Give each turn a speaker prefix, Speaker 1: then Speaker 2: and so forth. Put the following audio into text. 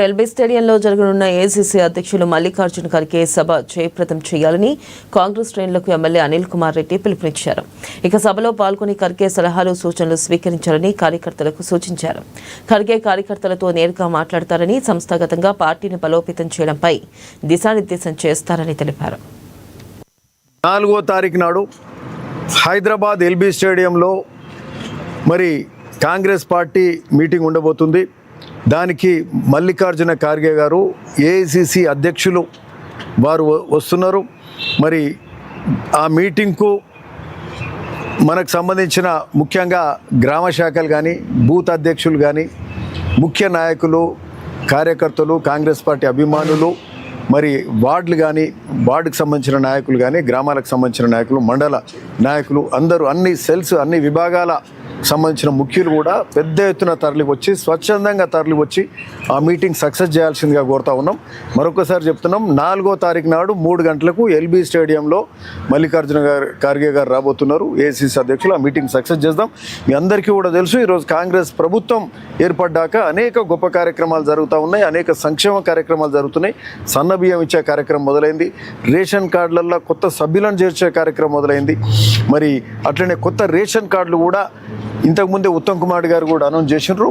Speaker 1: LB స్టేడియంలో జరగనున్న AICC అధ్యక్షులు మల్లికార్జున ఖర్గే సభ జయప్రదం చేయాలని కాంగ్రెస్ శ్రేణులకు ఎమ్మెల్యే అనిల్ కుమార్ రెడ్డి పిలుపునిచ్చారు. ఇక సభలో పాల్గొని ఖర్గే సలహాలు సూచనలు స్వీకరించాలని కార్యకర్తలకు సూచించారు. ఖర్గే కార్యకర్తలతో నేరుగా మాట్లాడతారని, సంస్థాగతంగా పార్టీని బలోపేతం చేయడంపై దిశానిర్దేశం చేస్తారని తెలిపారు.
Speaker 2: 4వ తారీఖు నాడు హైదరాబాద్ ఎల్బీ స్టేడియంలో మరి కాంగ్రెస్ పార్టీ మీటింగ్ ఉండబోతుంది. దానికి మల్లికార్జున ఖార్గే గారు ఏఐసిసి అధ్యక్షులు వారు వస్తున్నారు. మరి ఆ మీటింగ్కు మనకు సంబంధించిన ముఖ్యంగా గ్రామ శాఖలు కానీ, బూత్ అధ్యక్షులు కానీ, ముఖ్య నాయకులు, కార్యకర్తలు, కాంగ్రెస్ పార్టీ అభిమానులు, మరి వార్డులు కానీ, వార్డుకు సంబంధించిన నాయకులు కానీ, గ్రామాలకు సంబంధించిన నాయకులు, మండల నాయకులు అందరూ అన్ని సెల్స్, అన్ని విభాగాల సంబంధించిన ముఖ్యులు కూడా పెద్ద ఎత్తున తరలివచ్చి, స్వచ్ఛందంగా తరలివచ్చి ఆ మీటింగ్ సక్సెస్ చేయాల్సిందిగా కోరుతా ఉన్నాం. మరొకసారి చెప్తున్నాం, 4వ తారీఖు నాడు 3 గంటలకు ఎల్బీ స్టేడియంలో మల్లికార్జున ఖార్గే గారు రాబోతున్నారు, ఏఐసిసి అధ్యక్షులు. ఆ మీటింగ్ సక్సెస్ చేద్దాం. మీ అందరికీ కూడా తెలుసు, ఈరోజు కాంగ్రెస్ ప్రభుత్వం ఏర్పడ్డాక అనేక గొప్ప కార్యక్రమాలు జరుగుతూ ఉన్నాయి, అనేక సంక్షేమ కార్యక్రమాలు జరుగుతున్నాయి. సన్న బియ్యం ఇచ్చే కార్యక్రమం మొదలైంది, రేషన్ కార్డులలో కొత్త సభ్యులను చేర్చే కార్యక్రమం మొదలైంది. మరి అట్లనే కొత్త రేషన్ కార్డులు కూడా ఇంతకుముందే ఉత్తమ్ కుమార్ గారు కూడా అనౌన్స్ చేసినారు.